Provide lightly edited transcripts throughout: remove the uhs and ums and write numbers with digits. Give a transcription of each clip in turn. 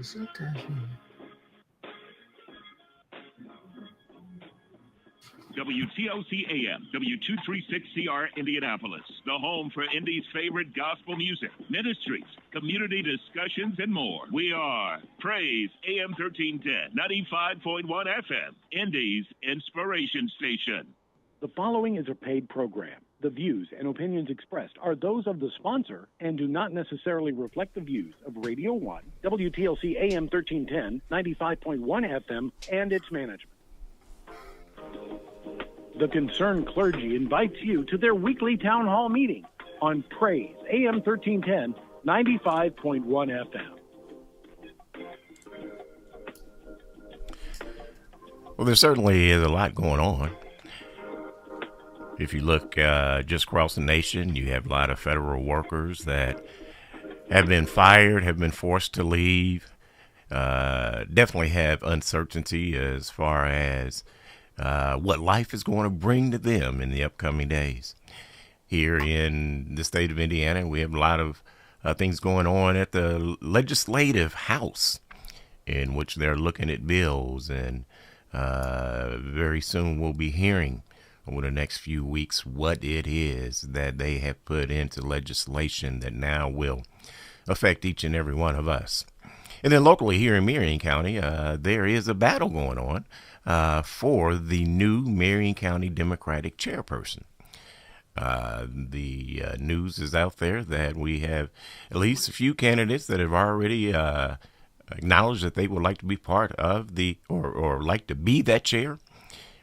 WTOC AM, W236CR Indianapolis, the home for Indy's favorite gospel music, ministries, community discussions, and more. We are Praise AM 1310, 95.1 FM, Indy's inspiration station. The following is a paid program. The views and opinions expressed are those of the sponsor and do not necessarily reflect the views of Radio 1, WTLC AM 1310, 95.1 FM, and its management. The Concerned Clergy invites you to their weekly town hall meeting on Praise AM 1310, 95.1 FM. Well, there certainly is a lot going on. If you look just across the nation, you have a lot of federal workers that have been fired, have been forced to leave, definitely have uncertainty as far as what life is going to bring to them in the upcoming days. Here in the state of Indiana, we have a lot of things going on at the legislative house in which they're looking at bills, and very soon we'll be hearing over the next few weeks what it is that they have put into legislation that now will affect each and every one of us. And then locally here in Marion County, there is a battle going on for the new Marion County Democratic chairperson. The news is out there that we have at least a few candidates that have already acknowledged that they would like to be part of the or like to be that chair.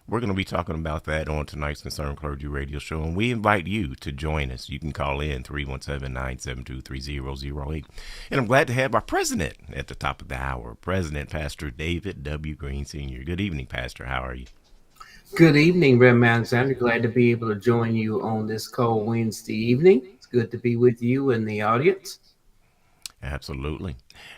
We're going to be talking about that on tonight's Concerned Clergy Radio Show, and we invite you to join us. You can call in 317-972-3008. And I'm glad to have our president at the top of the hour, President Pastor David W. Green, Sr. Good evening, Pastor. How are you? Good evening, Reverend Alexander. Glad to be able to join you on this cold Wednesday evening. It's good to be with you and the audience. Absolutely.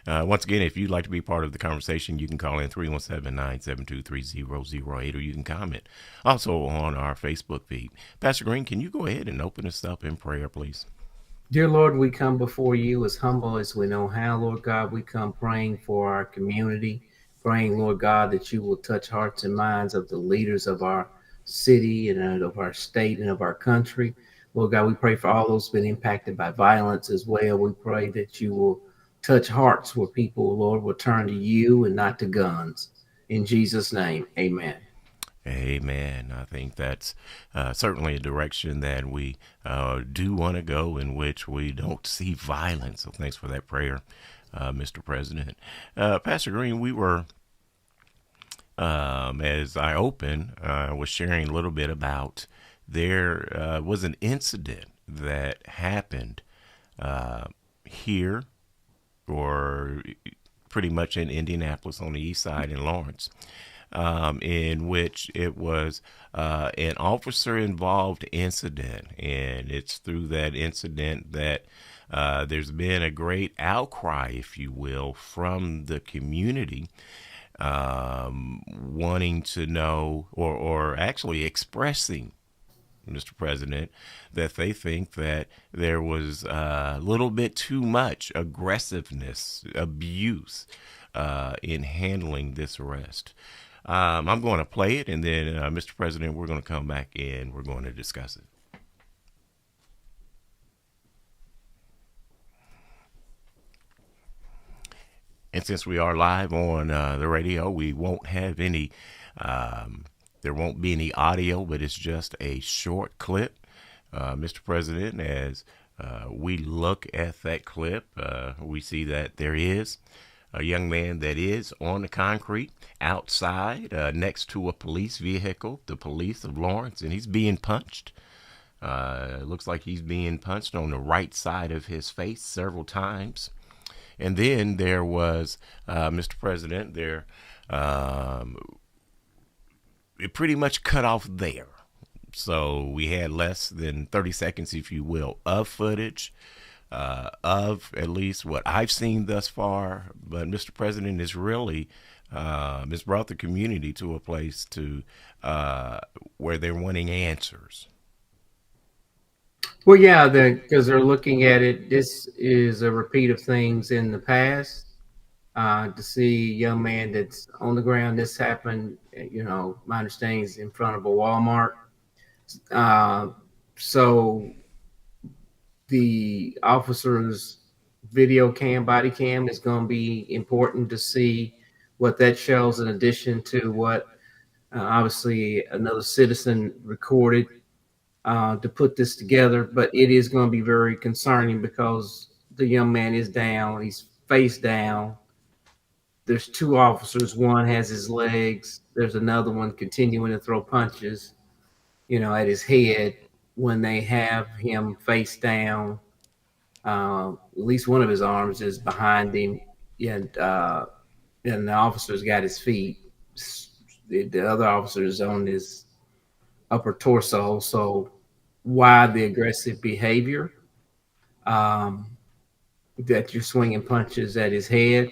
Once again, if you'd like to be part of the conversation, you can call in 317-972-3008, or you can comment also on our Facebook feed. Pastor Green, can you go ahead and open us up in prayer, please? Dear Lord, we come before you as humble as we know how, Lord God. We come praying for our community, praying, Lord God, that you will touch hearts and minds of the leaders of our city and of our state and of our country. Lord God, we pray for all those who've been impacted by violence as well. We pray that you will touch hearts where people, Lord, will turn to you and not to guns. In Jesus' name, amen. Amen. I think that's certainly a direction that we do want to go, in which we don't see violence. So thanks for that prayer, Mr. President. Pastor Green, we were, as I opened, was sharing a little bit about there was an incident that happened here, or pretty much in Indianapolis on the east side in Lawrence, in which it was an officer-involved incident. And it's through that incident that there's been a great outcry, if you will, from the community, wanting to know, or actually expressing, Mr. President, that they think that there was a little bit too much aggressiveness, abuse in handling this arrest. I'm going to play it, and then, Mr. President, we're going to come back and we're going to discuss it. And since we are live on the radio, we won't have any there won't be any audio, but it's just a short clip. Mr. President, as we look at that clip, we see that there is a young man that is on the concrete outside next to a police vehicle, the police of Lawrence, and he's being punched. It looks like he's being punched on the right side of his face several times. And then there was, Mr. President, there it pretty much cut off there. So we had less than 30 seconds, if you will, of footage of at least what I've seen thus far. But Mr. President is really has brought the community to a place to where they're wanting answers. Well, yeah, because they're looking at it. This is a repeat of things in the past. to see a young man that's on the ground. This happened, my understanding is in front of a Walmart. So the officer's body cam is going to be important to see what that shows, in addition to what obviously another citizen recorded to put this together. But it is going to be very concerning because the young man is down, he's face down. There's two officers. One has his legs. There's another one continuing to throw punches, at his head. When they have him face down, at least one of his arms is behind him, and the officer's got his feet. The other officer is on his upper torso. So why the aggressive behavior? That you're swinging punches at his head.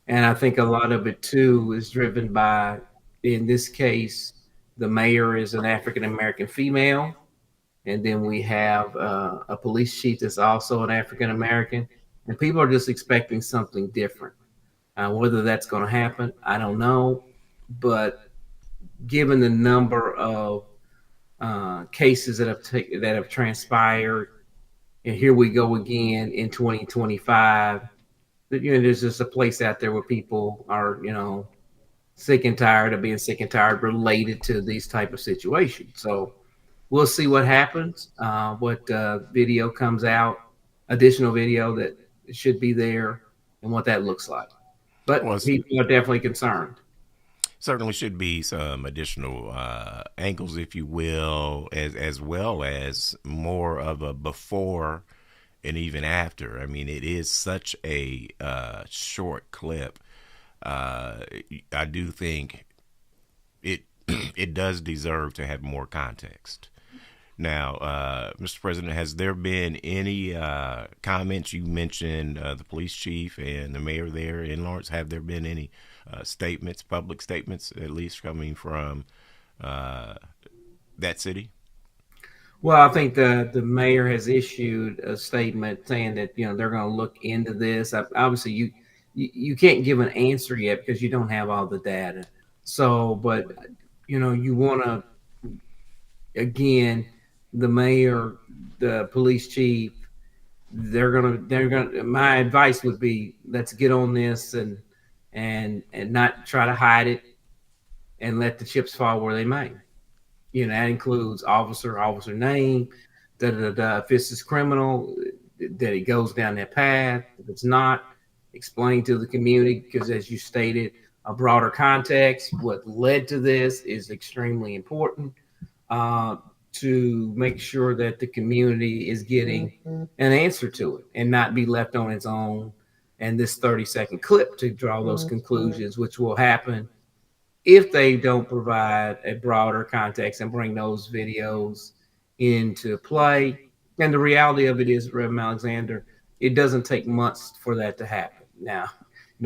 And I think a lot of it too is driven by, in this case, the mayor is an African-American female. And then we have a police chief that's also an African-American. And people are just expecting something different. Whether that's going to happen, I don't know. But given the number of cases that have transpired, and here we go again in 2025, there's just a place out there where people are, sick and tired of being sick and tired related to these type of situations. So we'll see what happens, what video comes out, additional video that should be there, and what that looks like. But people are definitely concerned. Certainly should be some additional angles, if you will, as well as more of a before and even after. I mean, it is such a short clip. I do think it does deserve to have more context. Now, Mr. President, has there been any comments? You mentioned the police chief and the mayor there in Lawrence. Have there been any statements, public statements, at least coming from that city? Well, I think the mayor has issued a statement saying that they're going to look into this. Obviously, you can't give an answer yet because you don't have all the data. So, but you want to, again, the mayor, the police chief, they're gonna. My advice would be, let's get on this and not try to hide it, and let the chips fall where they may. That includes officer name, if this is criminal, that it goes down that path. If it's not, explain to the community, because as you stated, a broader context, what led to this is extremely important to make sure that the community is getting an answer to it and not be left on its own. And this 30-second clip to draw those conclusions, which will happen if they don't provide a broader context and bring those videos into play. And the reality of it is, Reverend Alexander, it doesn't take months for that to happen. Now,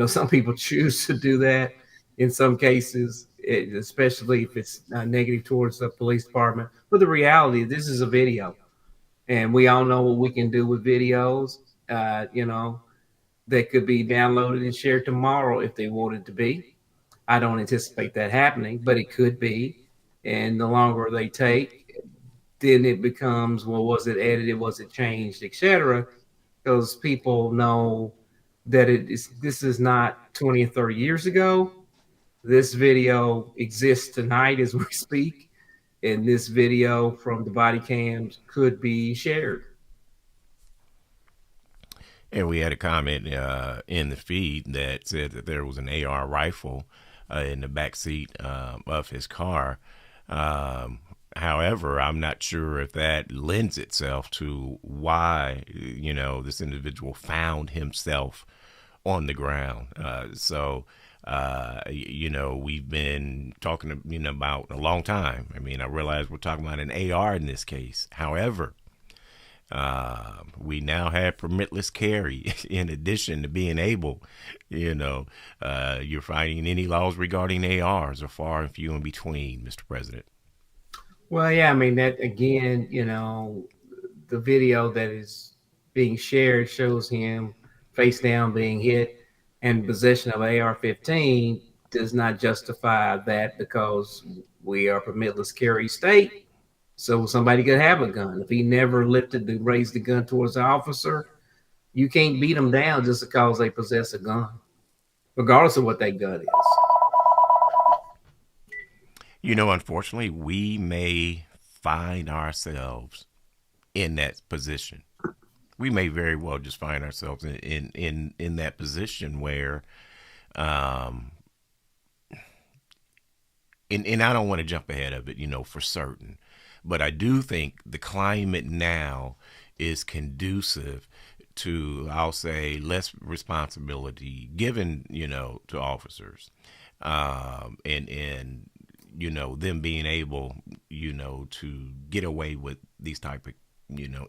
some people choose to do that in some cases, especially if it's negative towards the police department. But the reality, this is a video, and we all know what we can do with videos, that could be downloaded and shared tomorrow if they wanted to be. I don't anticipate that happening, but it could be. And the longer they take, then it becomes, well, was it edited? Was it changed, etc.? Because people know that this is not 20 or 30 years ago. This video exists tonight as we speak. And this video from the body cams could be shared. And we had a comment in the feed that said that there was an AR rifle in the back seat of his car. However, I'm not sure if that lends itself to why, this individual found himself on the ground. We've been talking, about a long time. I mean, I realize we're talking about an AR in this case. However, we now have permitless carry in addition to being able, you're finding any laws regarding ARs are far and few in between, Mr. President. Well, yeah, I mean, that again, the video that is being shared shows him face down being hit. and possession of AR-15 does not justify that, because we are permitless carry state. So somebody could have a gun. If he never raised the gun towards the officer, you can't beat them down just because they possess a gun, regardless of what that gun is. Unfortunately, we may find ourselves in that position. We may very well just find ourselves in that position where, and I don't want to jump ahead of it, for certain, but I do think the climate now is conducive to, I'll say, less responsibility given, to officers, and them being able, to get away with these type of,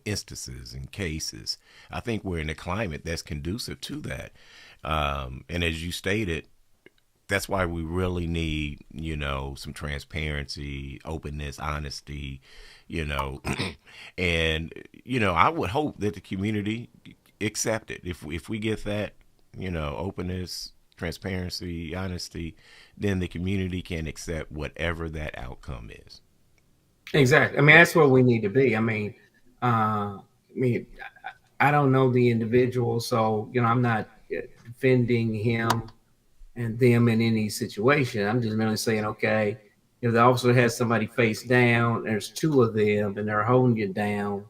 instances and cases. I think we're in a climate that's conducive to that. And as you stated, that's why we really need, some transparency, openness, honesty, and, I would hope that the community accept it. If we get that, openness, transparency, honesty, then the community can accept whatever that outcome is. Exactly. I mean, that's where we need to be. I don't know the individual, so I'm not defending him and them in any situation. I'm just merely saying, okay, if the officer has somebody face down, there's two of them, and they're holding you down,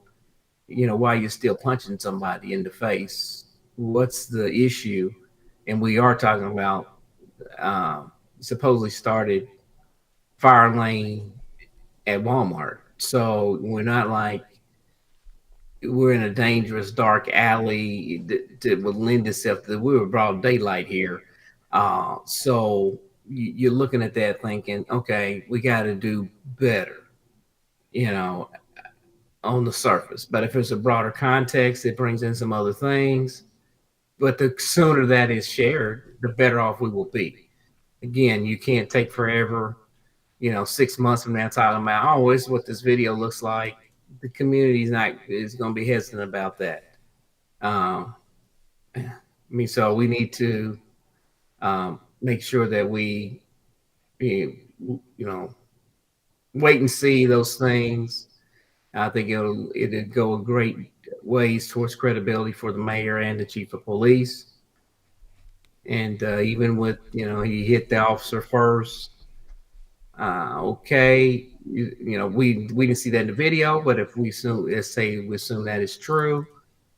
while you're still punching somebody in the face, what's the issue? And we are talking about supposedly started fire lane at Walmart. So we're not like we're in a dangerous dark alley that would lend itself to, we were broad daylight here. So you're looking at that thinking, okay, we got to do better, on the surface. But if it's a broader context, it brings in some other things. But the sooner that is shared, the better off we will be. Again, you can't take forever, 6 months from now talking about, oh, this is what this video looks like. The community is going to be hesitant about that. So we need to make sure that we, wait and see those things. I think it'll go a great ways towards credibility for the mayor and the chief of police. And even with, he hit the officer first. Okay, we didn't see that in the video, but if we assume that is true,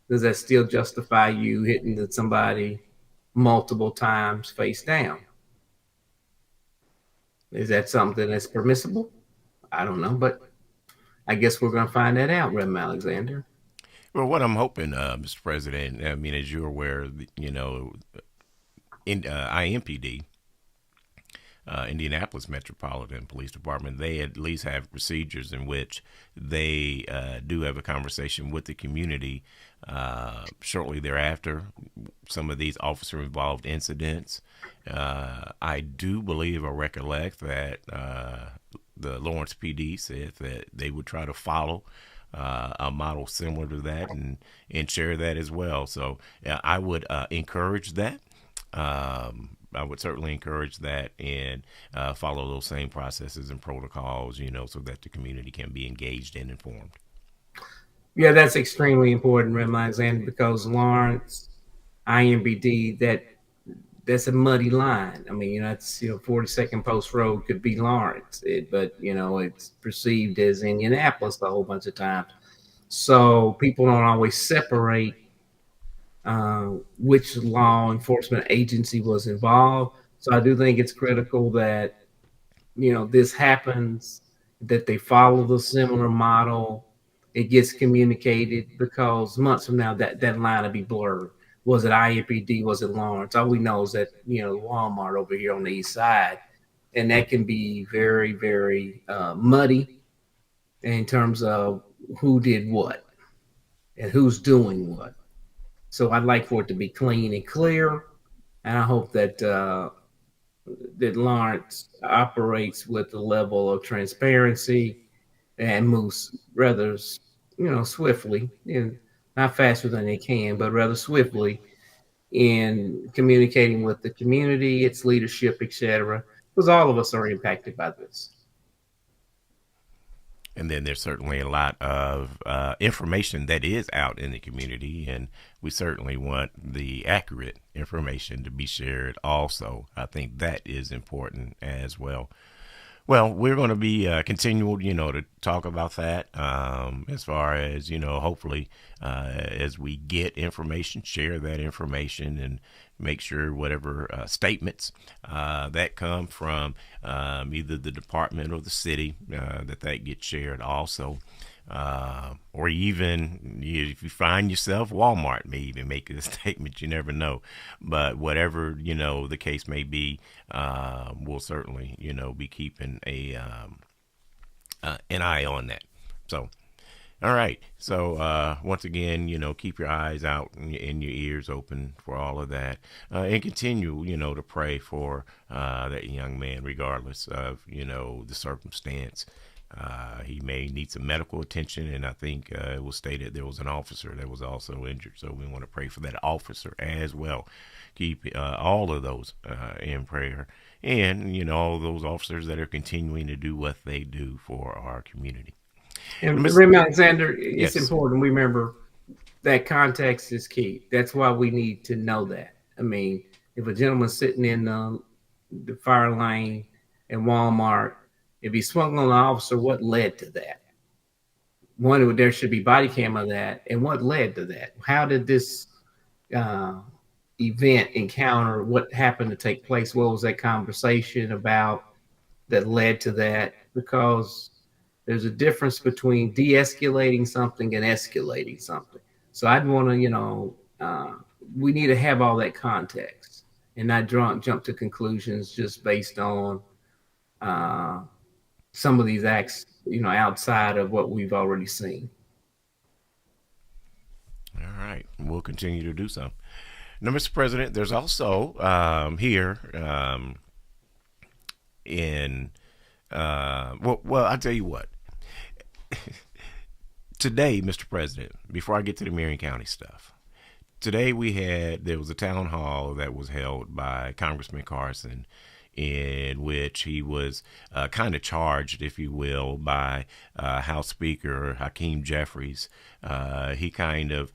does that still justify you hitting somebody multiple times face down? Is that something that's permissible? I don't know, but I guess we're going to find that out, Reverend Alexander. Well, what I'm hoping, Mr. President, as you're aware, in IMPD, Indianapolis Metropolitan Police Department, they at least have procedures in which they do have a conversation with the community shortly thereafter. Some of these officer-involved incidents, I do believe or recollect that the Lawrence PD said that they would try to follow a model similar to that and share that as well. So I would encourage that. I would certainly encourage that and follow those same processes and protocols, so that the community can be engaged and informed. Yeah, that's extremely important, Reverend Alexander, because Lawrence, IMBD, that's a muddy line. That's 42nd Post Road could be Lawrence, but it's perceived as Indianapolis a whole bunch of times. So people don't always separate which law enforcement agency was involved. So I do think it's critical that this happens, that they follow the similar model, it gets communicated, because months from now that line will be blurred. Was it IMPD? Was it Lawrence? All we know is that Walmart over here on the east side, and that can be very, very muddy in terms of who did what and who's doing what. So I'd like for it to be clean and clear, and I hope that that Lawrence operates with a level of transparency and moves rather, swiftly, not faster than they can, but rather swiftly, in communicating with the community, its leadership, etc., because all of us are impacted by this. And then there's certainly a lot of information that is out in the community, and we certainly want the accurate information to be shared also. I think that is important as well. Well, we're going to be continual, to talk about that as far as, hopefully as we get information, share that information and make sure whatever statements that come from either the department or the city, that gets shared also. Or even if you find yourself, Walmart may even make a statement. You never know. But whatever, the case may be, we'll certainly, be keeping an eye on that. So, all right. So once again, keep your eyes out and your ears open for all of that, and continue, to pray for that young man, regardless of, the circumstance. He may need some medical attention, and I think it was stated there was an officer that was also injured. So we want to pray for that officer as well. Keep all of those in prayer, and all those officers that are continuing to do what they do for our community. And remember, Alexander, it's Yes. important we remember that context is key. That's why we need to know that. I mean, if a gentleman's sitting in the fire lane in Walmart, if he swung on an officer, what led to that? One, there should be body cam of that. And what led to that? How did this event encounter, what happened to take place? What was that conversation about that led to that? Because there's a difference between de-escalating something and escalating something. So I'd want to, we need to have all that context and not jump to conclusions just based on some of these acts, outside of what we've already seen. All right. We'll continue to do so. Now, Mr. President, there's also here in, well, I'll tell you what. Today, Mr. President, before I get to the Marion County stuff, today there was a town hall that was held by Congressman Carson, in which he was kind of charged, if you will, by House Speaker Hakeem Jeffries. He kind of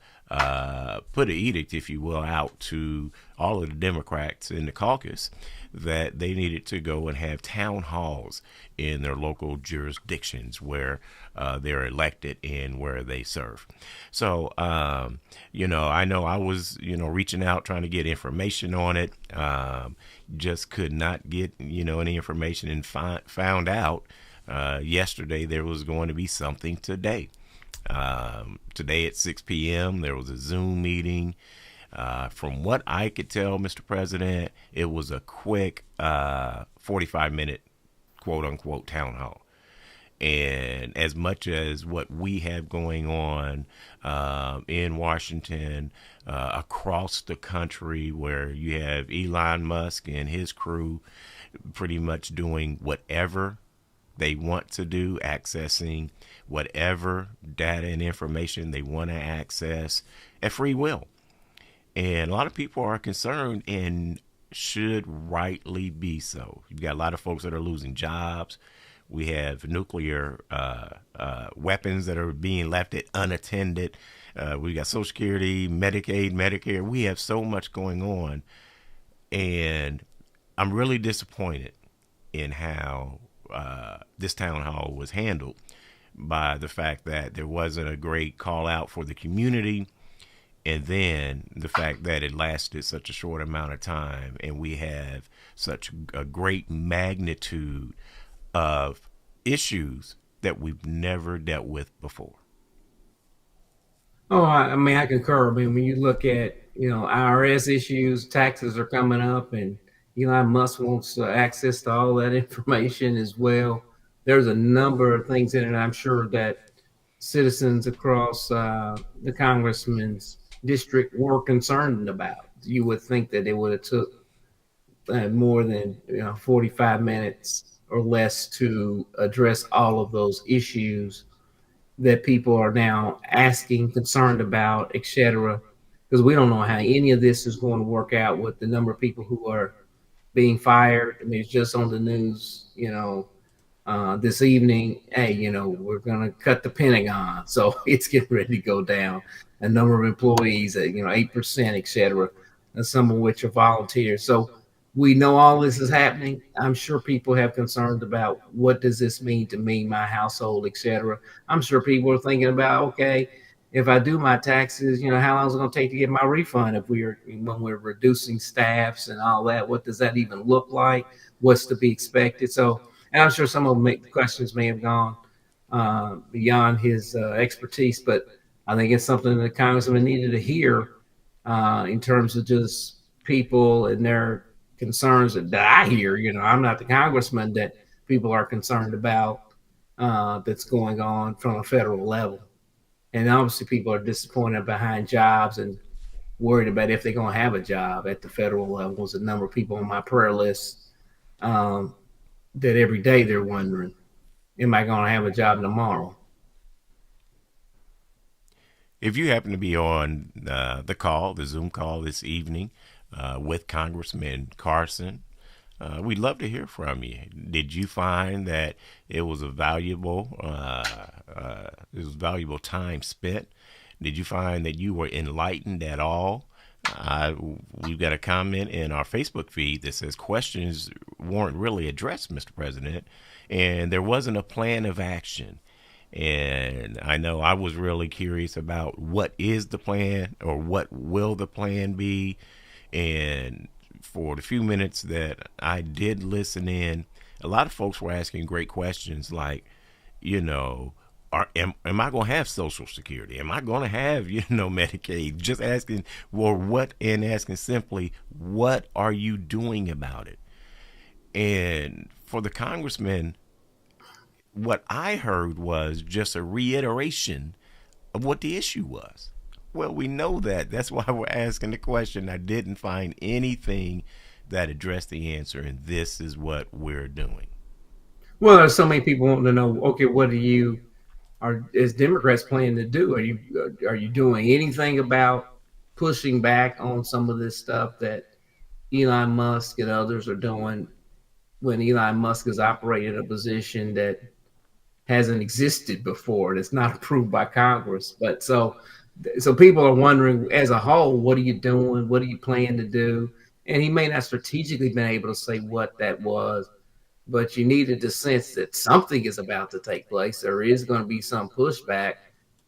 put an edict, if you will, out to all of the Democrats in the caucus that they needed to go and have town halls in their local jurisdictions where they're elected and where they serve. So, I know I was, reaching out trying to get information on it. Just could not get, any information, and found out yesterday there was going to be something today. Today at 6 p.m. there was a Zoom meeting. From what I could tell, Mr. President, it was a quick 45-minute quote unquote town hall. And as much as what we have going on in Washington, across the country, where you have Elon Musk and his crew pretty much doing whatever they want to do, accessing whatever data and information they want to access at free will. And a lot of people are concerned, and should rightly be so. You've got a lot of folks that are losing jobs. We have nuclear weapons that are being left unattended. We got Social Security, Medicaid, Medicare. We have so much going on. And I'm really disappointed in how this town hall was handled, by the fact that there wasn't a great call out for the community. And then the fact that it lasted such a short amount of time, and we have such a great magnitude of issues that we've never dealt with before. Oh, I mean, I concur. I mean, when you look at, IRS issues, taxes are coming up, and Elon Musk wants access to all that information as well. There's a number of things in it, I'm sure, that citizens across the congressman's district were concerned about. You would think that it would have took more than 45 minutes or less to address all of those issues that people are now asking, concerned about, etc. because we don't know how any of this is going to work out with the number of people who are being fired. I mean, it's just on the news, this evening, hey, we're going to cut the Pentagon. So it's getting ready to go down. A number of employees, 8%, et cetera, and some of which are volunteers. So we know all this is happening. I'm sure people have concerns about what does this mean to me, my household, et cetera. I'm sure people are thinking about, okay, if I do my taxes, how long is it going to take to get my refund when we're reducing staffs and all that? What does that even look like? What's to be expected? So, and I'm sure some of the questions may have gone beyond his expertise, but I think it's something that Congressman needed to hear in terms of just people and their concerns that I hear. I'm not the congressman that people are concerned about that's going on from a federal level. And obviously people are disappointed behind jobs and worried about if they're going to have a job at the federal level. There's a number of people on my prayer list that every day they're wondering, am I going to have a job tomorrow? If you happen to be on the Zoom call this evening with Congressman Carson, we'd love to hear from you. Did you find that it was a valuable time spent? Did you find that you were enlightened at all? We've got a comment in our Facebook feed that says questions weren't really addressed, Mr. President, and there wasn't a plan of action. And I know I was really curious about what is the plan, or what will the plan be. And for the few minutes that I did listen in, a lot of folks were asking great questions like, am I going to have Social Security? Am I going to have, Medicaid? Just asking, asking simply, what are you doing about it? And for the congressman, what I heard was just a reiteration of what the issue was. Well, we know that. That's why we're asking the question. I didn't find anything that addressed the answer, and this is what we're doing. Well, there's so many people wanting to know, okay, what is Democrats planning to do? Are you doing anything about pushing back on some of this stuff that Elon Musk and others are doing, when Elon Musk is operating a position that hasn't existed before, that's not approved by Congress? But so people are wondering, as a whole, what are you doing? What do you plan to do? And he may not strategically been able to say what that was, but you needed to sense that something is about to take place. There is going to be some pushback,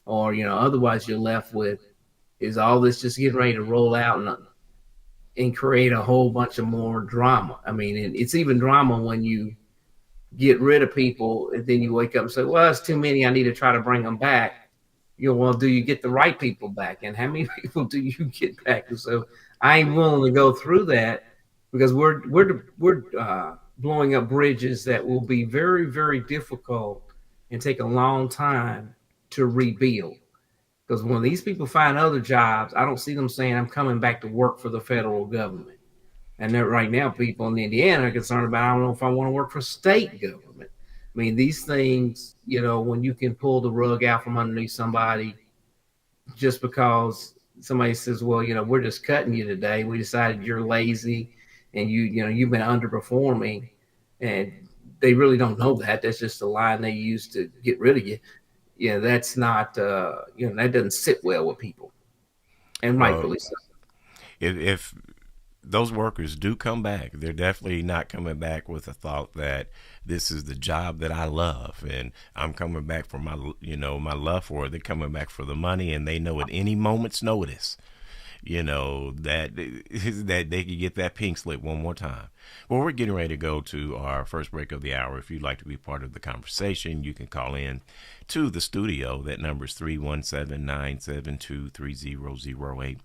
or, otherwise you're left with, is all this just getting ready to roll out and create a whole bunch of more drama? I mean, it's even drama when you get rid of people and then you wake up and say, well, it's too many, I need to try to bring them back. Well, do you get the right people back? And how many people do you get back? And so I ain't willing to go through that, because we're blowing up bridges that will be very, very difficult and take a long time to rebuild. Because when these people find other jobs, I don't see them saying, I'm coming back to work for the federal government. And right now, people in Indiana are concerned about, I don't know if I want to work for state government. I mean, these things, when you can pull the rug out from underneath somebody just because somebody says, well, we're just cutting you today. We decided you're lazy and you've been underperforming, and they really don't know that. That's just a line they use to get rid of you. That's not, that doesn't sit well with people, and rightfully so. If those workers do come back, they're definitely not coming back with the thought that this is the job that I love and I'm coming back for my love for it. They're coming back for the money, and they know at any moment's notice, that they could get that pink slip one more time. Well, we're getting ready to go to our first break of the hour. If you'd like to be part of the conversation, you can call in to the studio. That number is 317-972-3008.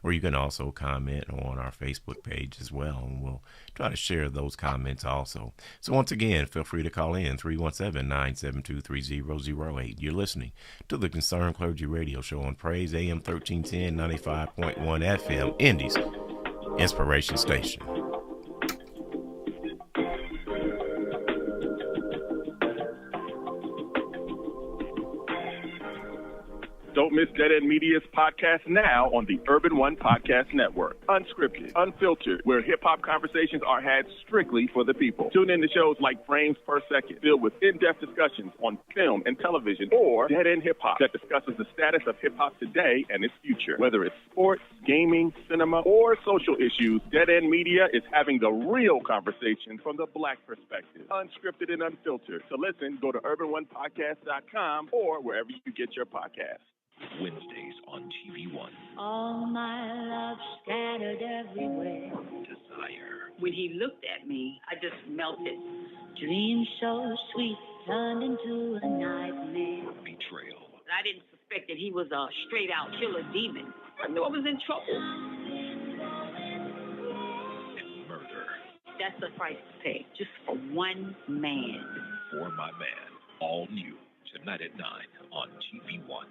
Or you can also comment on our Facebook page as well, and we'll try to share those comments also. So once again, feel free to call in 317-972-3008. You're listening to the Concerned Clergy Radio Show on Praise AM 1310, 95.1 FM, Indy's Inspiration Station. Don't miss Dead End Media's podcast now on the Urban One Podcast Network. Unscripted, unfiltered, where hip-hop conversations are had strictly for the people. Tune in to shows like Frames Per Second, filled with in-depth discussions on film and television, or Dead End Hip Hop, that discusses the status of hip-hop today and its future. Whether it's sports, gaming, cinema, or social issues, Dead End Media is having the real conversation from the Black perspective. Unscripted and unfiltered. To listen, go to urbanonepodcast.com or wherever you get your podcasts. Wednesdays on TV One. All my love scattered everywhere. Desire. When he looked at me, I just melted. Dreams so sweet turned into a nightmare. Betrayal. I didn't suspect that he was a straight-out killer demon. I knew I was in trouble. And murder. That's the price to pay, just for one man. For My Man. All new tonight at 9 on TV One.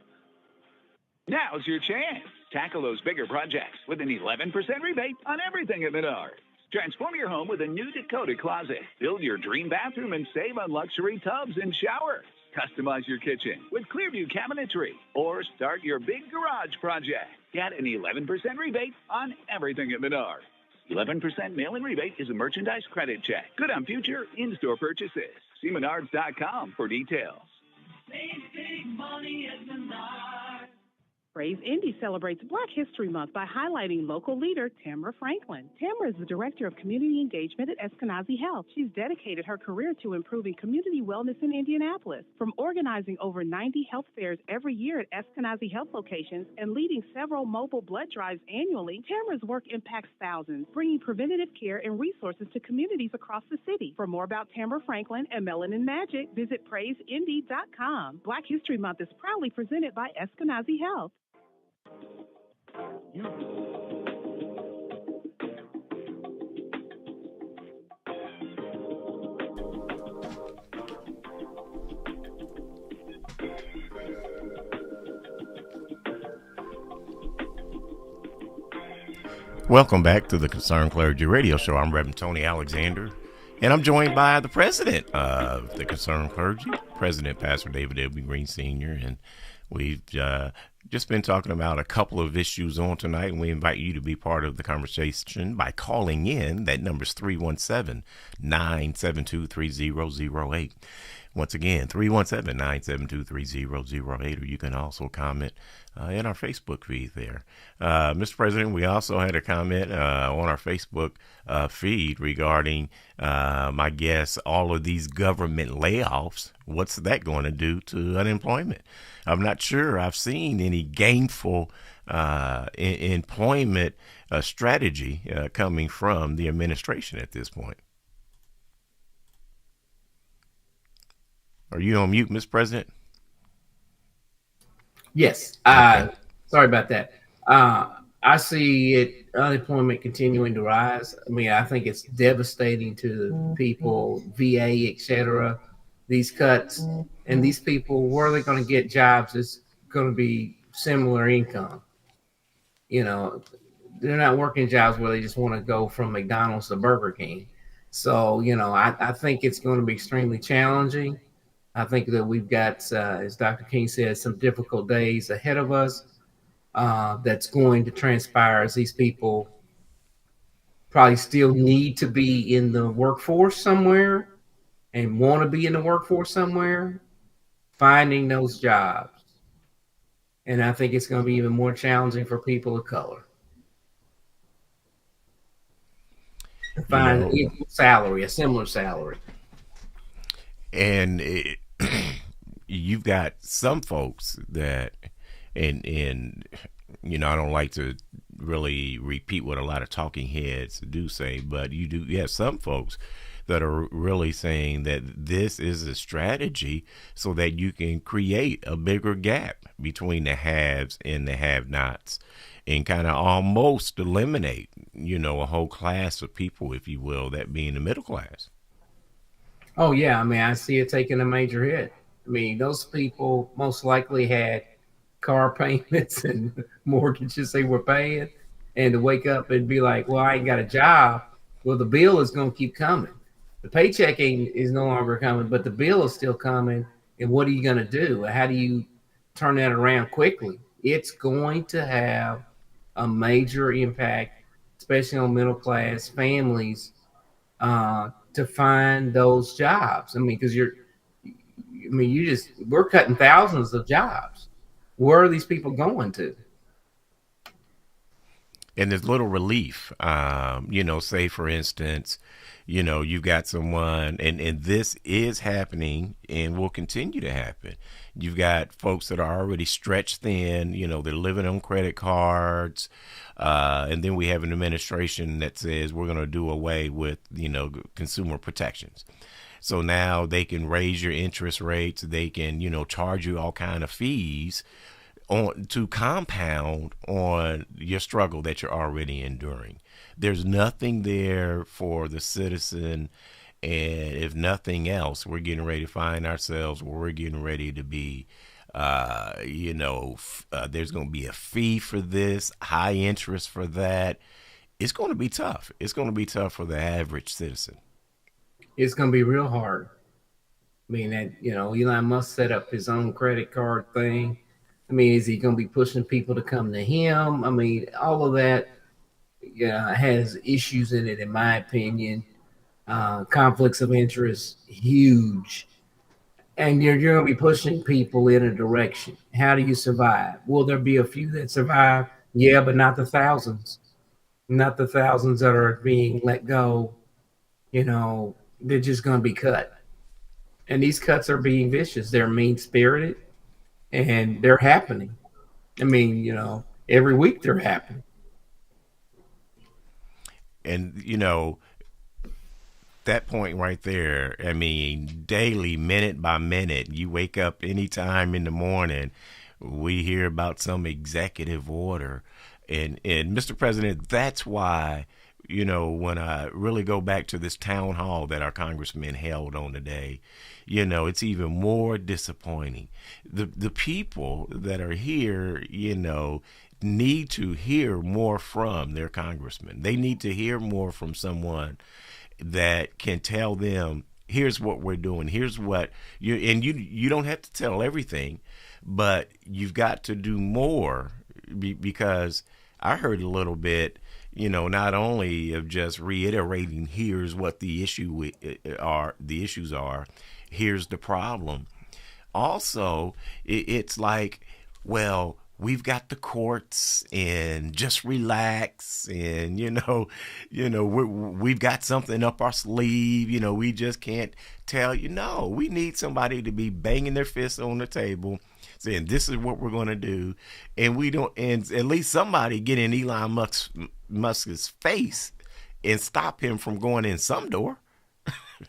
Now's your chance. Tackle those bigger projects with an 11% rebate on everything at Menards. Transform your home with a new Dakota closet. Build your dream bathroom and save on luxury tubs and showers. Customize your kitchen with Clearview cabinetry or start your big garage project. Get an 11% rebate on everything at Menards. 11% mail-in rebate is a merchandise credit check. Good on future in-store purchases. See Menards.com for details. Save big money at Menards. Praise Indy celebrates Black History Month by highlighting local leader Tamara Franklin. Tamara is the Director of Community Engagement at Eskenazi Health. She's dedicated her career to improving community wellness in Indianapolis. From organizing over 90 health fairs every year at Eskenazi Health locations and leading several mobile blood drives annually, Tamara's work impacts thousands, bringing preventative care and resources to communities across the city. For more about Tamara Franklin and Melanin Magic, visit praiseindy.com. Black History Month is proudly presented by Eskenazi Health. Welcome back to the Concerned Clergy Radio Show. I'm Reverend Tony Alexander, and I'm joined by the president of the Concerned Clergy, President Pastor David W. Green Sr., and we've just been talking about a couple of issues on tonight, and we invite you to be part of the conversation by calling in. That number's 317-972-3008. Once again, 317-972-3008, or you can also comment in our Facebook feed there. Mr. President, we also had a comment on our Facebook feed regarding, I guess, all of these government layoffs. What's that going to do to unemployment? I'm not sure I've seen any gainful employment strategy coming from the administration at this point. Are you on mute, Mr. President? Yes. Okay. Sorry about that. I see unemployment continuing to rise. I mean, I think it's devastating to people, VA, et cetera, these cuts. And these people, where are they going to get jobs? It's going to be similar income. You know, they're not working jobs where they just want to go from McDonald's to Burger King. So, you know, I think it's going to be extremely challenging. I think that we've got, as Dr. King said, some difficult days ahead of us that's going to transpire as these people probably still need to be in the workforce somewhere and want to be in the workforce somewhere, finding those jobs. And I think it's going to be even more challenging for people of color to find an equal salary, a similar salary. And you've got some folks that, and you know, I don't like to really repeat what a lot of talking heads do say, but you have some folks that are really saying that this is a strategy so that you can create a bigger gap between the haves and the have-nots and kind of almost eliminate, you know, a whole class of people, if you will, that being the middle class. Oh, yeah. I mean, I see it taking a major hit. I mean, those people most likely had car payments and mortgages they were paying, and to wake up and be like, well, I ain't got a job. Well, the bill is going to keep coming. The paycheck is no longer coming, but the bill is still coming. And what are you going to do? How do you turn that around quickly? it's going to have a major impact, especially on middle class families, to find those jobs. I mean, because we're cutting thousands of jobs. Where are these people going to? And there's little relief. Say for instance, you've got someone, and this is happening and will continue to happen. You've got folks that are already stretched thin, they're living on credit cards. And then we have an administration that says we're going to do away with, consumer protections. So now they can raise your interest rates. They can, charge you all kind of fees to compound on your struggle that you're already enduring. There's nothing there for the citizen. And if nothing else, we're getting ready to find ourselves where we're getting ready to be, there's going to be a fee for this, high interest for that. It's going to be tough. It's going to be tough for the average citizen. It's going to be real hard. I mean, Elon Musk set up his own credit card thing. I mean, is he going to be pushing people to come to him? I mean, all of that has issues in it, in my opinion. Conflicts of interest, huge. And you're going to be pushing people in a direction. How do you survive? Will there be a few that survive? Yeah, but not the thousands. Not the thousands that are being let go. They're just going to be cut. And these cuts are being vicious. They're mean-spirited. And they're happening. I mean, every week they're happening. And, that point right there, I mean, daily, minute by minute, you wake up anytime in the morning, we hear about some executive order. And Mr. President, that's why, when I really go back to this town hall that our congressman held on today, it's even more disappointing. The people that are here, need to hear more from their congressman. They need to hear more from someone that can tell them, here's what we're doing, here's what you don't have to tell everything, but you've got to do more, because I heard a little bit, not only of just reiterating, here's what the issues are, here's the problem. Also, it's like, well, we've got the courts and just relax, and we've got something up our sleeve, we just can't tell you. No, we need somebody to be banging their fists on the table saying this is what we're going to do, and we don't, and at least somebody get in Elon Musk's face and stop him from going in some door.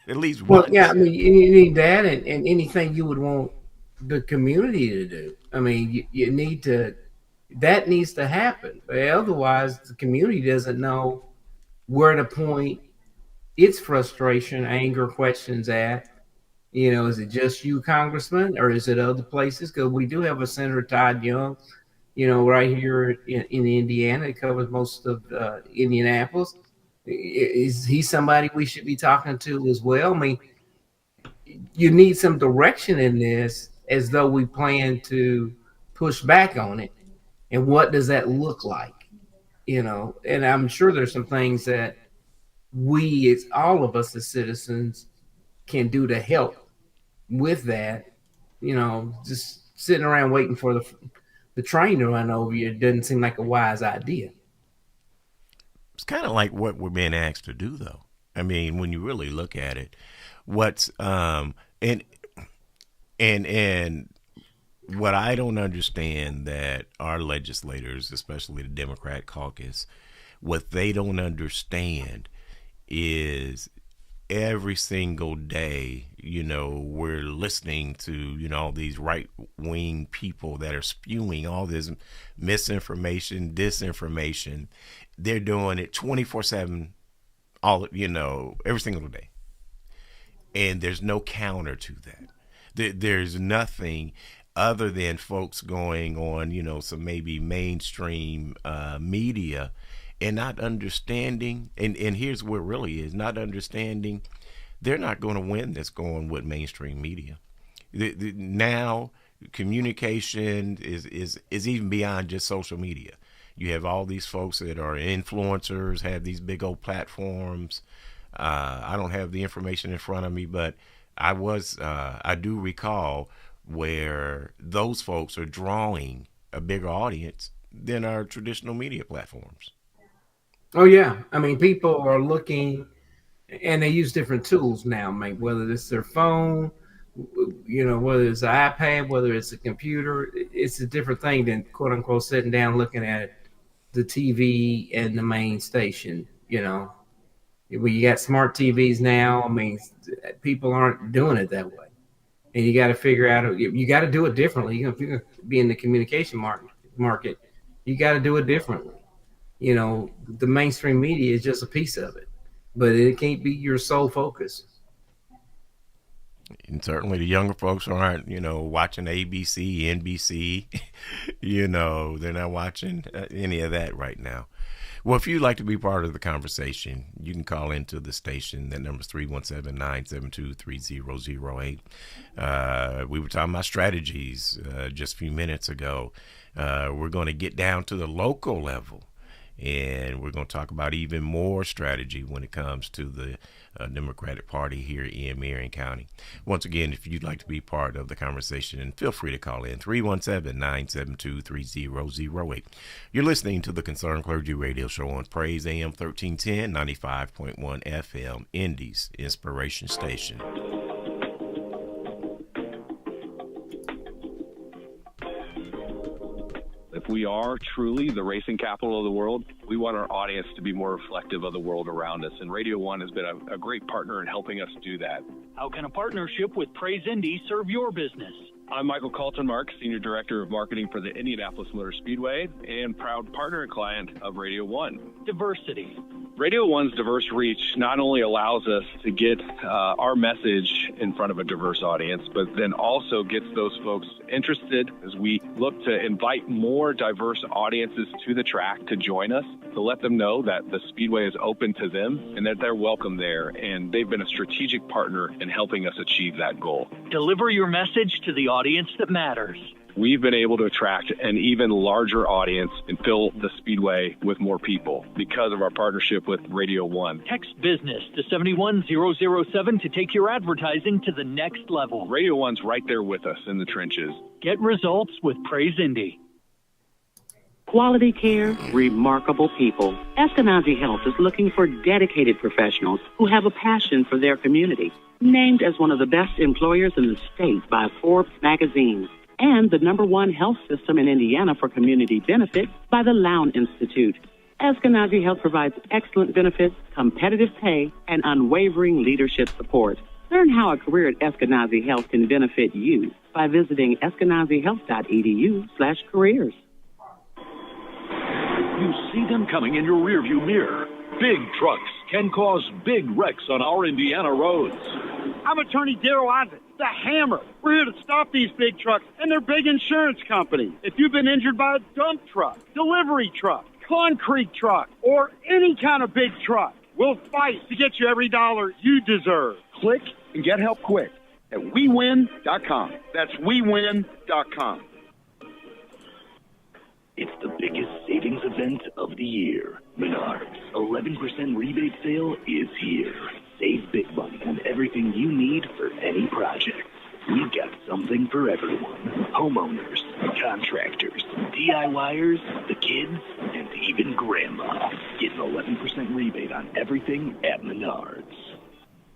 At least once. Yeah, I mean, you need that, and anything you would want the community to do. I mean, you need to, that needs to happen. Otherwise, the community doesn't know where to point its frustration, anger, questions at. Is it just you, Congressman, or is it other places? Because we do have a Senator Todd Young, right here in Indiana. It covers most of Indianapolis. Is he somebody we should be talking to as well? I mean, you need some direction in this, as though we plan to push back on it. And what does that look like? And I'm sure there's some things that all of us as citizens can do to help with that. Just sitting around waiting for the train to run over you doesn't seem like a wise idea. It's kind of like what we're being asked to do, though. I mean, when you really look at it, what's and what I don't understand, that our legislators, especially the Democrat caucus, what they don't understand is every single day, we're listening to, all these right-wing people that are spewing all this misinformation, disinformation. They're doing it 24/7, every single day. And there's no counter to that. There's nothing other than folks going on, some maybe mainstream media and not understanding. And here's what really is not understanding. They're not going to win this going with mainstream media. Now communication is even beyond just social media. You have all these folks that are influencers, have these big old platforms. I don't have the information in front of me, but I do recall where those folks are drawing a bigger audience than our traditional media platforms. Oh yeah, I mean, people are looking, and they use different tools now, mate. Whether it's their phone, whether it's an iPad, whether it's a computer, it's a different thing than quote unquote sitting down looking at the TV and the main station. When you got smart TVs now, I mean, people aren't doing it that way, and you got to figure out. You got to do it differently. If you're going to be in the communication market, you got to do it differently. The mainstream media is just a piece of it, but it can't be your sole focus. And certainly the younger folks aren't, watching ABC, NBC, they're not watching any of that right now. Well, if you'd like to be part of the conversation, you can call into the station. That number is 317-972-3008. We were talking about strategies just a few minutes ago. We're going to get down to the local level, and we're going to talk about even more strategy when it comes to the Democratic Party here in Marion County. Once again, if you'd like to be part of the conversation, feel free to call in 317-972-3008. You're listening to the Concerned Clergy Radio Show on Praise AM 1310, 95.1 FM, Indy's Inspiration Station. If we are truly the racing capital of the world, we want our audience to be more reflective of the world around us. And Radio One has been a great partner in helping us do that. How can a partnership with Praise Indy serve your business? I'm Michael Kaltenmark, Senior Director of Marketing for the Indianapolis Motor Speedway and proud partner and client of Radio One. Diversity. Radio One's diverse reach not only allows us to get our message in front of a diverse audience, but then also gets those folks interested as we look to invite more diverse audiences to the track to join us, to let them know that the Speedway is open to them and that they're welcome there. And they've been a strategic partner in helping us achieve that goal. Deliver your message to the audience that matters. We've been able to attract an even larger audience and fill the Speedway with more people because of our partnership with Radio One. Text business to 71007 to take your advertising to the next level. Radio One's right there with us in the trenches. Get results with Praise Indy. Quality care, remarkable people. Eskenazi Health is looking for dedicated professionals who have a passion for their community. Named as one of the best employers in the state by Forbes magazine, and the #1 health system in Indiana for community benefit by the Lown Institute. Eskenazi Health provides excellent benefits, competitive pay, and unwavering leadership support. Learn how a career at Eskenazi Health can benefit you by visiting eskenazihealth.edu/careers. You see them coming in your rearview mirror. Big trucks can cause big wrecks on our Indiana roads. I'm Attorney Darrell Isaac, the Hammer. We're here to stop these big trucks and their big insurance company. If you've been injured by a dump truck, delivery truck, concrete truck, or any kind of big truck, we'll fight to get you every dollar you deserve. Click and get help quick at WeWin.com. That's WeWin.com. It's the biggest savings event of the year. Menards 11% rebate sale is here. Save big money on everything you need for any project. We've got something for everyone. Homeowners, contractors, DIYers, the kids, and even grandma. Get an 11% rebate on everything at Menards.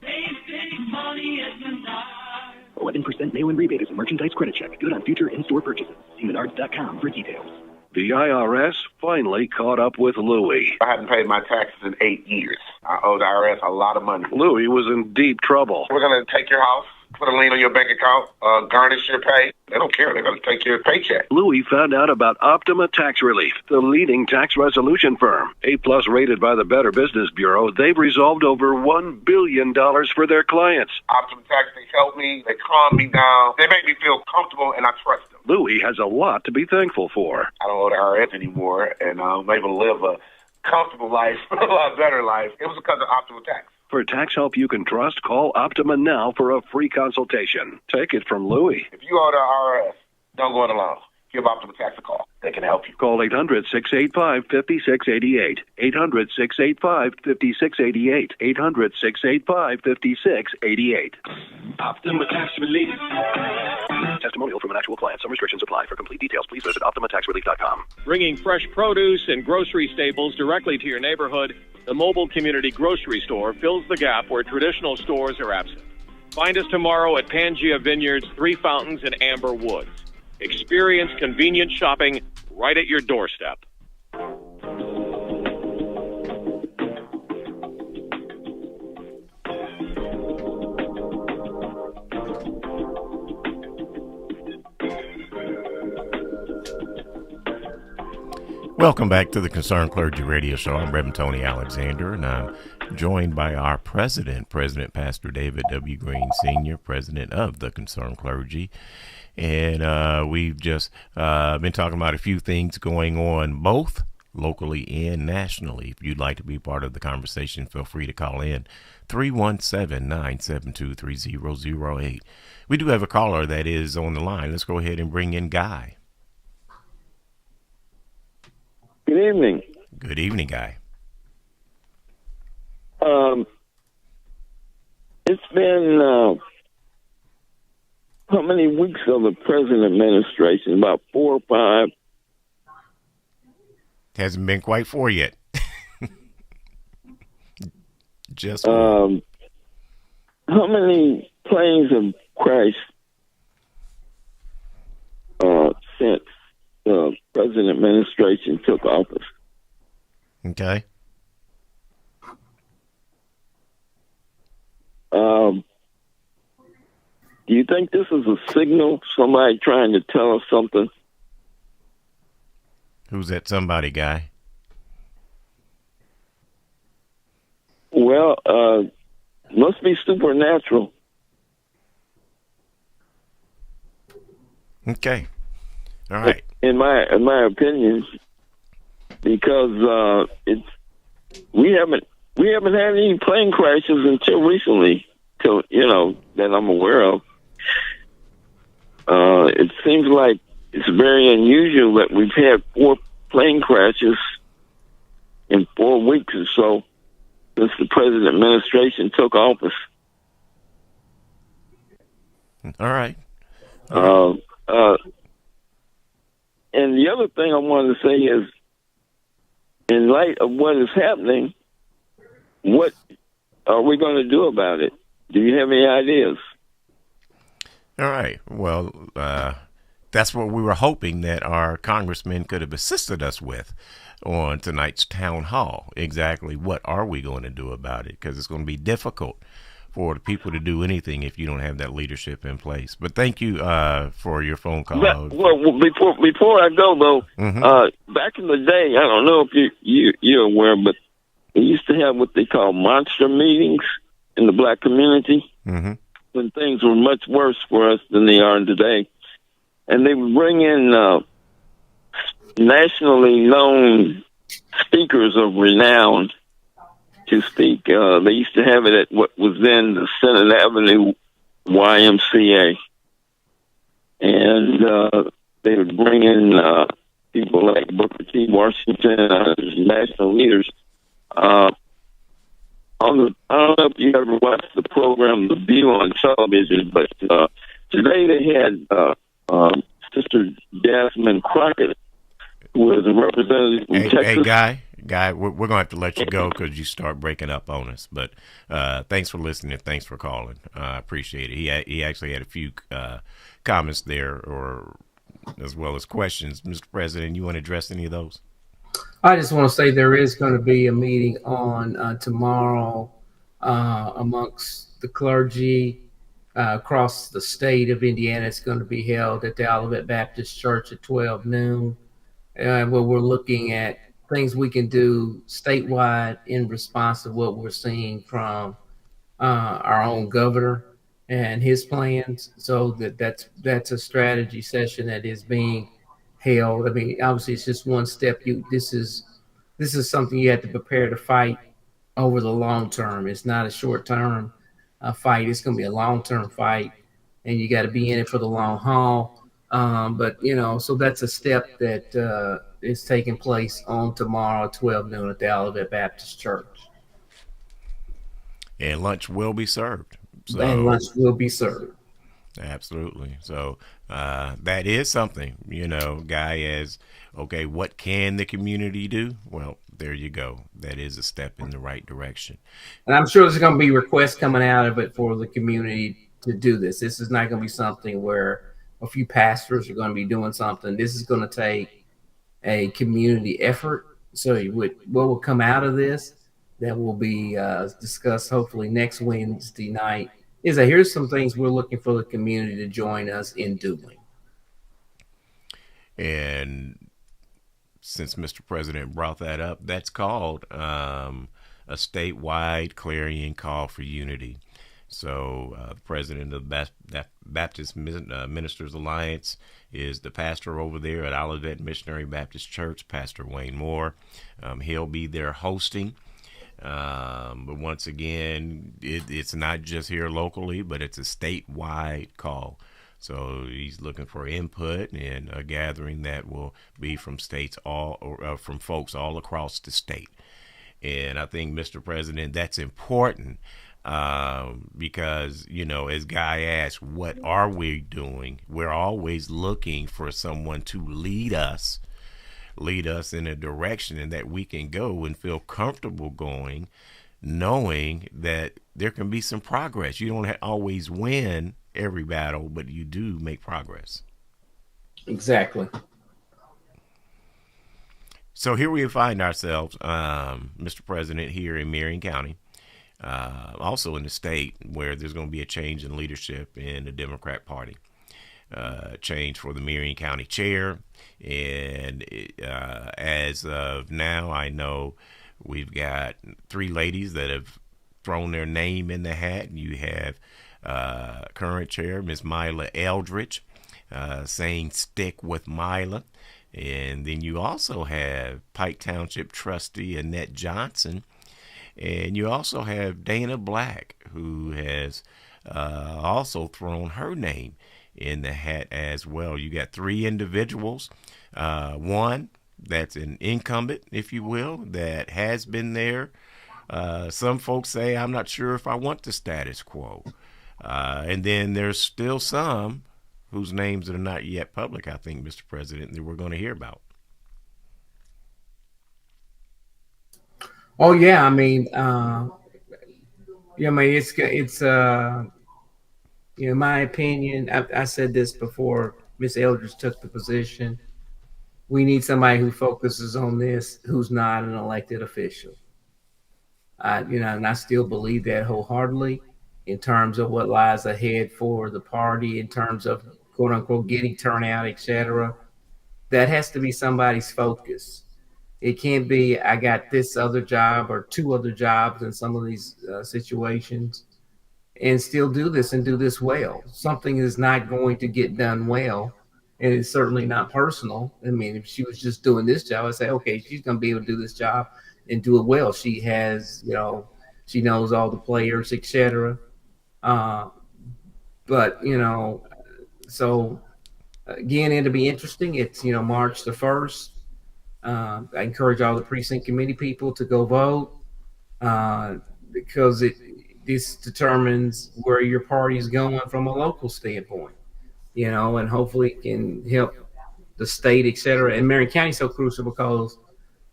Save big money at Menards. 11% mail-in rebate is a merchandise credit check. Good on future in-store purchases. See Menards.com for details. The IRS finally caught up with Louie. I hadn't paid my taxes in 8 years. I owed the IRS a lot of money. Louie was in deep trouble. We're going to take your house, put a lien on your bank account, garnish your pay. They don't care. They're going to take your paycheck. Louie found out about Optima Tax Relief, the leading tax resolution firm. A+ rated by the Better Business Bureau, they've resolved over $1 billion for their clients. Optima Tax, they help me. They calm me down. They make me feel comfortable, and I trust them. Louie has a lot to be thankful for. I don't owe the IRS anymore, and I'm able to live a comfortable life, a lot better life. It was because of Optima Tax. For tax help you can trust, call Optima now for a free consultation. Take it from Louie. If you owe the IRS Don't go it alone. Give Optima Tax a call. They can help you. Call 800-685-5688. 800-685-5688. 800-685-5688. Optima Tax Relief. Testimonial from an actual client. Some restrictions apply. For complete details, please visit OptimaTaxRelief.com. Bringing fresh produce and grocery staples directly to your neighborhood, the mobile community grocery store fills the gap where traditional stores are absent. Find us tomorrow at Pangea Vineyards, Three Fountains, and Amber Woods. Experience convenient shopping right at your doorstep. Welcome back to the Concerned Clergy Radio Show. I'm Reverend Tony Alexander, and I'm joined by our president, President Pastor David W. Green Sr., president of the Concerned Clergy. And we've just been talking about a few things going on both locally and nationally. If you'd like to be part of the conversation, feel free to call in 317-972-3008. We do have a caller that is on the line. Let's go ahead and bring in Guy. Good evening. Good evening, Guy. It's been how many weeks of the present administration? About 4 or 5. Hasn't been quite 4 yet. Just how many planes have crashed since the present administration took office? Okay. Do you think this is a signal? Somebody trying to tell us something? Who's that somebody, Guy? Well, must be supernatural. Okay. All right. In my opinion, because we haven't had any plane crashes until recently, that I'm aware of. It seems like it's very unusual that we've had 4 plane crashes in 4 weeks or so since the present administration took office. All right. And the other thing I wanted to say is, in light of what is happening, what are we going to do about it? Do you have any ideas? All right. Well, that's what we were hoping that our congressman could have assisted us with on tonight's town hall. Exactly what are we going to do about it? Because it's going to be difficult for the people to do anything if you don't have that leadership in place. But thank you for your phone call. Before I go, though, back in the day, I don't know if you're aware, but we used to have what they call monster meetings in the black community when things were much worse for us than they are today. And they would bring in nationally known speakers of renown to speak. They used to have it at what was then the Senate Avenue YMCA. And they would bring in people like Booker T. Washington, national leaders. I don't know if you ever watched the program The View on television, but today they had Sister Jasmine Crockett, who was a representative from Texas. Hey, Guy, we're going to have to let you go because you start breaking up on us. But thanks for listening and thanks for calling. I appreciate it. He actually had a few comments there, or as well as questions. Mr. President, you want to address any of those? I just want to say there is going to be a meeting on tomorrow amongst the clergy across the state of Indiana. It's going to be held at the Olivet Baptist Church at 12 noon, where we're looking at things we can do statewide in response to what we're seeing from our own governor and his plans. So that's a strategy session that is being held. I mean, obviously, it's just one step. This is something you have to prepare to fight over the long term. It's not a short term fight. It's going to be a long term fight, and you got to be in it for the long haul. But, so that's a step that is taking place on tomorrow at 12 noon at the Olivet Baptist Church. And lunch will be served. And lunch will be served. Absolutely. So that is something, Guy, as, okay, what can the community do? Well, there you go. That is a step in the right direction. And I'm sure there's going to be requests coming out of it for the community to do this. This is not going to be something where a few pastors are going to be doing something. This is going to take a community effort. So what will come out of this that will be discussed hopefully next Wednesday night is that here's some things we're looking for the community to join us in doing. And since Mr. President brought that up, that's called a statewide clarion call for unity. So the president of the Baptist Ministers Alliance is the pastor over there at Olivet Missionary Baptist Church, Pastor Wayne Moore. He'll be there hosting. But once again, it's not just here locally, but it's a statewide call. So he's looking for input and a gathering that will be from from folks all across the state. And I think, Mr. President, that's important because, as Guy asked, what are we doing? We're always looking for someone to lead us in a direction and that we can go and feel comfortable going, knowing that there can be some progress. You don't always win every battle, but you do make progress. Exactly. So here we find ourselves, Mr. President, here in Marion County, also in the state where there's going to be a change in leadership in the Democrat Party. Change for the Marion County chair. And as of now, I know we've got 3 ladies that have thrown their name in the hat. You have current chair, Ms. Mila Eldridge, saying stick with Mila. And then you also have Pike Township trustee Annette Johnson. And you also have Dana Black, who has also thrown her name in the hat as well. You got 3 individuals. One that's an incumbent, if you will, that has been there. Some folks say, I'm not sure if I want the status quo. And then there's still some whose names are not yet public, I think, Mr. President, that we're going to hear about. Oh, yeah. I mean, it's in my opinion, I said this before Ms. Eldridge took the position. We need somebody who focuses on this, who's not an elected official. And I still believe that wholeheartedly in terms of what lies ahead for the party, in terms of quote unquote getting turnout, etc. That has to be somebody's focus. It can't be, I got this other job or 2 other jobs in some of these situations and still do this and do this well. Something is not going to get done well. And it's certainly not personal. I mean, if she was just doing this job, I'd say, okay, she's going to be able to do this job and do it well. She has, she knows all the players, etc. But, so again, it'll be interesting. It's, March the 1st. I encourage all the precinct committee people to go vote because this determines where your party is going from a local standpoint, and hopefully it can help the state, et cetera. And Marion County is so crucial because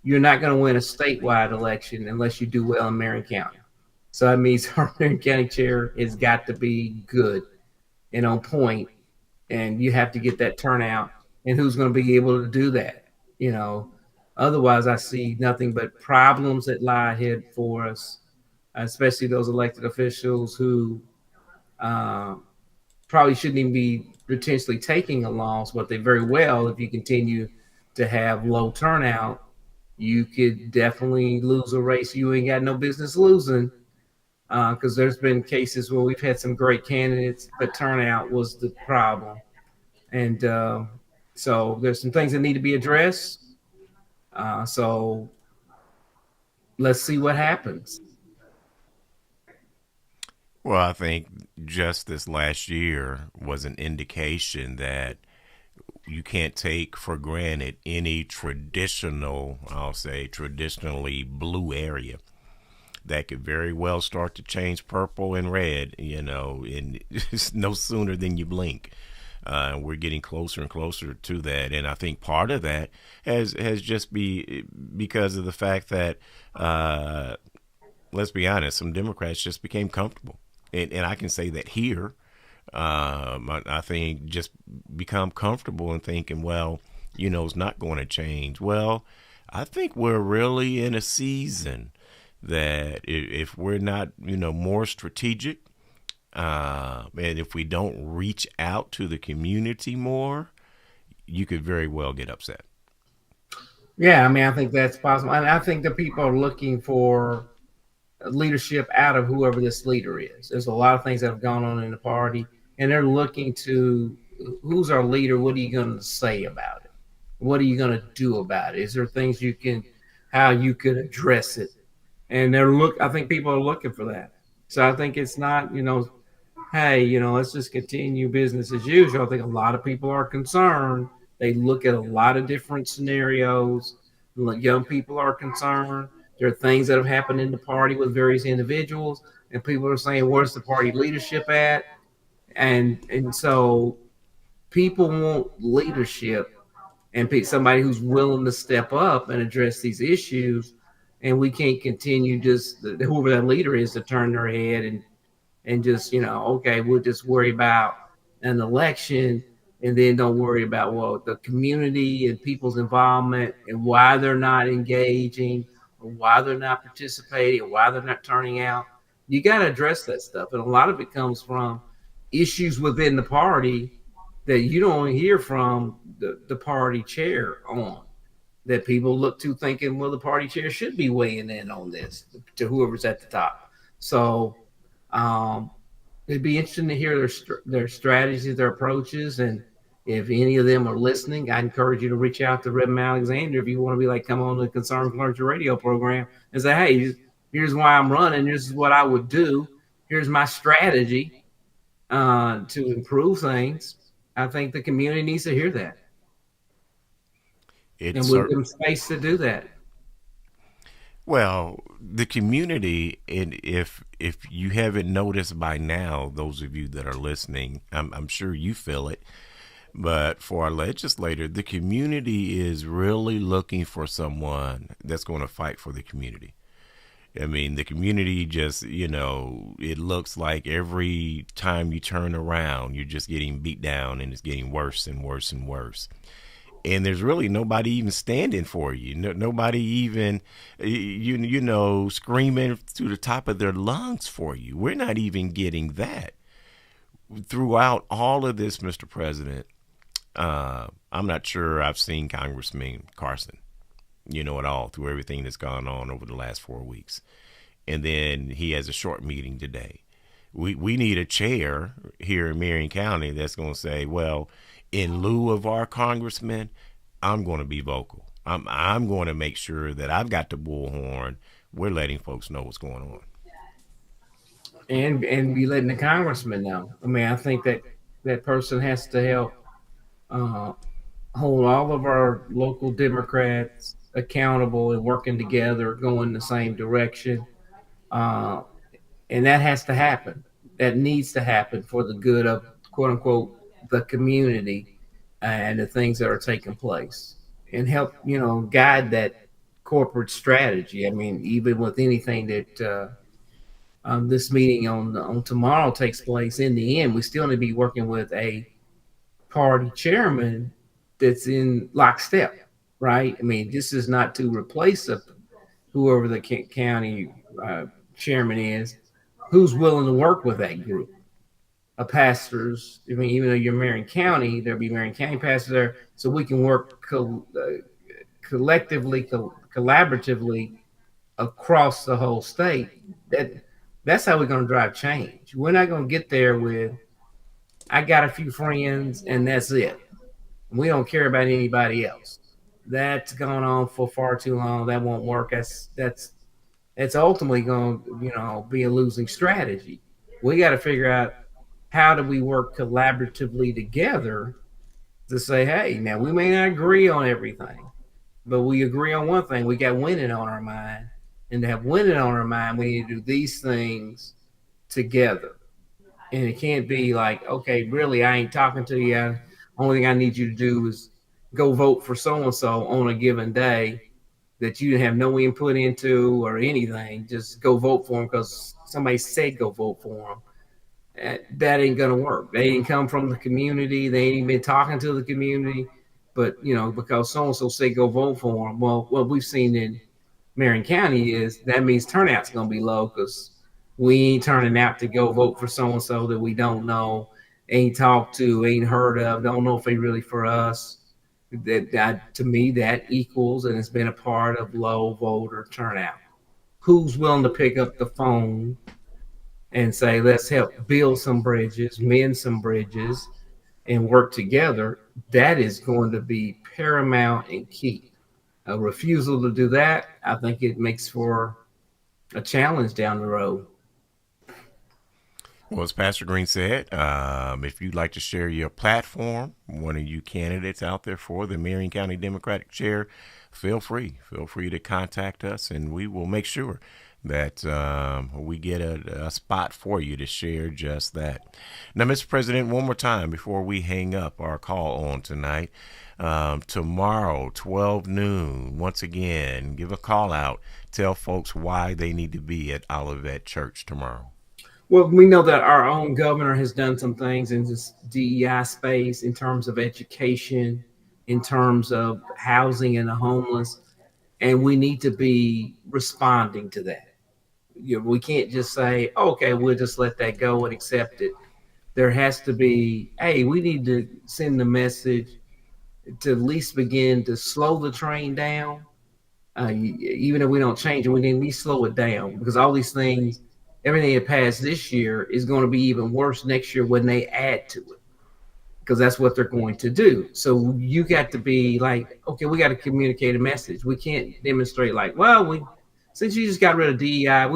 you're not going to win a statewide election unless you do well in Marion County. So that means our Marion County chair has got to be good and on point, and you have to get that turnout. And who's going to be able to do that? Otherwise, I see nothing but problems that lie ahead for us, especially those elected officials who probably shouldn't even be potentially taking a loss, but they very well, if you continue to have low turnout, you could definitely lose a race you ain't got no business losing. Because there's been cases where we've had some great candidates, but turnout was the problem. And so there's some things that need to be addressed. So let's see what happens. Well, I think just this last year was an indication that you can't take for granted any traditional, I'll say traditionally blue area that could very well start to change purple and red, in no sooner than you blink. We're getting closer and closer to that, and I think part of that has just because of the fact that, let's be honest, some Democrats just became comfortable, and I can say that here. I think just become comfortable and thinking, well, it's not going to change. Well, I think we're really in a season that if we're not, more strategic, and if we don't reach out to the community more, you could very well get upset. Yeah, I mean, I think that's possible. And I think the people are looking for leadership out of whoever this leader is. There's a lot of things that have gone on in the party, and they're looking to who's our leader? What are you going to say about it? What are you going to do about it? Is there things how you could address it? And I think people are looking for that. So I think it's not, hey, let's just continue business as usual. I think a lot of people are concerned. They look at a lot of different scenarios. Young people are concerned. There are things that have happened in the party with various individuals, and people are saying, where's the party leadership at? And so people want leadership and somebody who's willing to step up and address these issues. And we can't continue just whoever that leader is to turn their head and just, okay, we'll just worry about an election and then don't worry about, the community and people's involvement and why they're not engaging or why they're not participating or why they're not turning out. You got to address that stuff. And a lot of it comes from issues within the party that you don't hear from the party chair on, that people look to thinking, well, the party chair should be weighing in on this to whoever's at the top. So it'd be interesting to hear their strategies, their approaches. And if any of them are listening, I encourage you to reach out to Reverend Alexander if you want to come on the Concerned Clergy radio program and say, hey, here's why I'm running. This is what I would do. Here's my strategy to improve things. I think the community needs to hear that. And with them space to do that. Well, the community, and if you haven't noticed by now, those of you that are listening, I'm sure you feel it, but for our legislator, the community is really looking for someone that's going to fight for the community. I mean, the community just, it looks like every time you turn around, you're just getting beat down and it's getting worse and worse and worse. And there's really nobody even standing for you. Nobody even, screaming to the top of their lungs for you. We're not even getting that. Throughout all of this, Mr. President, I'm not sure I've seen Congressman Carson, at all through everything that's gone on over the last 4 weeks. And then he has a short meeting today. We need a chair here in Marion County that's going to say, well, in lieu of our congressman, I'm going to be vocal. I'm going to make sure that I've got the bullhorn. We're letting folks know what's going on. And be letting the congressman know. I mean, I think that person has to help hold all of our local Democrats accountable and working together, going the same direction. And that has to happen. That needs to happen for the good of, quote unquote, the community and the things that are taking place, and help, guide that corporate strategy. I mean, even with anything that this meeting on tomorrow takes place, in the end, we still need to be working with a party chairman that's in lockstep, right? I mean, this is not to replace whoever the county chairman is, who's willing to work with that group of pastors. I mean, even though you're Marion County, there'll be Marion County pastors there, so we can work collectively, collaboratively across the whole state. That's how we're going to drive change. We're not going to get there with, I got a few friends and that's it. We don't care about anybody else. That's gone on for far too long. That won't work. That's ultimately going to, be a losing strategy. We got to figure out, how do we work collaboratively together to say, hey, now we may not agree on everything, but we agree on one thing. We got winning on our mind. And to have winning on our mind, we need to do these things together. And it can't be like, okay, really, I ain't talking to you. Only thing I need you to do is go vote for so-and-so on a given day that you have no input into or anything. Just go vote for them because somebody said go vote for them. That ain't going to work. They ain't come from the community. They ain't been talking to the community. But, because so-and-so said go vote for them. Well, what we've seen in Marion County is that means turnout's going to be low because we ain't turning out to go vote for so-and-so that we don't know, ain't talked to, ain't heard of, don't know if they really for us. That to me, that equals, and it's been a part of low voter turnout. Who's willing to pick up the phone and say, let's help build some bridges, mend some bridges, and work together? That is going to be paramount and key. A refusal to do that, I think it makes for a challenge down the road. Well, as Pastor Green said, if you'd like to share your platform, one of you candidates out there for the Marion County Democratic Chair, feel free to contact us, and we will make sure that we get a spot for you to share just that. Now, Mr. President, one more time before we hang up our call on tonight, tomorrow, 12 noon, once again, give a call out, tell folks why they need to be at Olivet Church tomorrow. Well, we know that our own governor has done some things in this DEI space in terms of education, in terms of housing and the homeless, and we need to be responding to that. We can't just say, okay, we'll just let that go and accept it. There has to be, hey, we need to send the message to at least begin to slow the train down. Even if we don't change it, we need to at least slow it down, because all these things, everything that passed this year is going to be even worse next year when they add to it, because that's what they're going to do. So you got to be like, okay, we got to communicate a message. We can't demonstrate like, well, since you just got rid of DEI,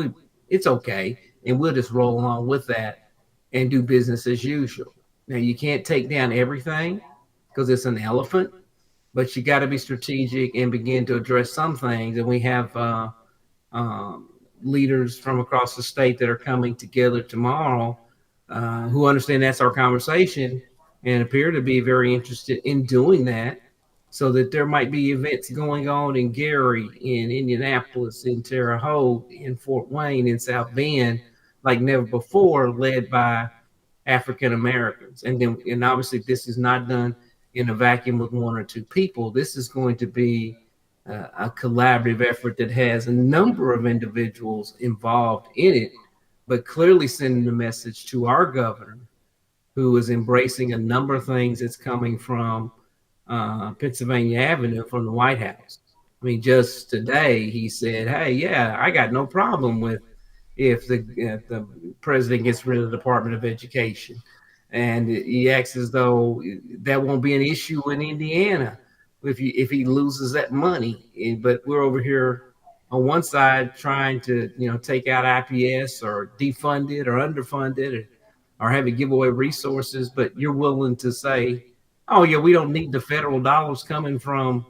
it's okay, and we'll just roll along with that and do business as usual. Now, you can't take down everything because it's an elephant, but you got to be strategic and begin to address some things. And we have leaders from across the state that are coming together tomorrow who understand that's our conversation and appear to be very interested in doing that, so that there might be events going on in Gary, in Indianapolis, in Terre Haute, in Fort Wayne, in South Bend, like never before, led by African Americans. And obviously this is not done in a vacuum with one or two people. This is going to be a collaborative effort that has a number of individuals involved in it, but clearly sending the message to our governor, who is embracing a number of things that's coming from Pennsylvania Avenue from the White House. I mean, just today he said, hey, yeah, I got no problem with if the president gets rid of the Department of Education. And he acts as though that won't be an issue in Indiana if he loses that money. But we're over here on one side trying to, take out IPS or defund it or underfund it or have it give away resources. But you're willing to say, oh, yeah, we don't need the federal dollars coming from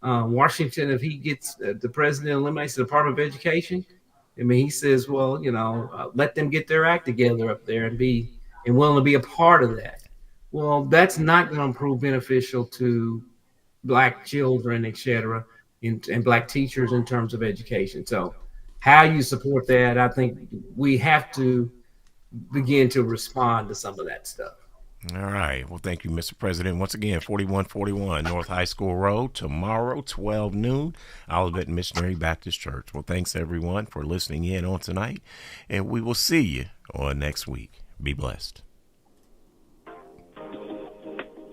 Washington if he gets the president eliminates the Department of Education. I mean, he says, well, let them get their act together up there and willing to be a part of that. Well, that's not going to prove beneficial to Black children, et cetera, and Black teachers in terms of education. So how you support that, I think we have to begin to respond to some of that stuff. All right. Well, thank you, Mr. President. Once again, 4141 North High School Road, tomorrow, 12 noon, Olivet Missionary Baptist Church. Well, thanks, everyone, for listening in on tonight, and we will see you on next week. Be blessed.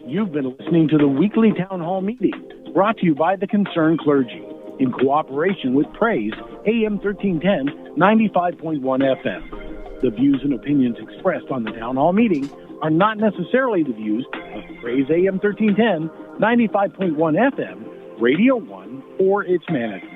You've been listening to the weekly town hall meeting, brought to you by the Concerned Clergy, in cooperation with Praise, AM 1310, 95.1 FM. The views and opinions expressed on the town hall meeting are not necessarily the views of Praise AM 1310, 95.1 FM, Radio 1, or its management.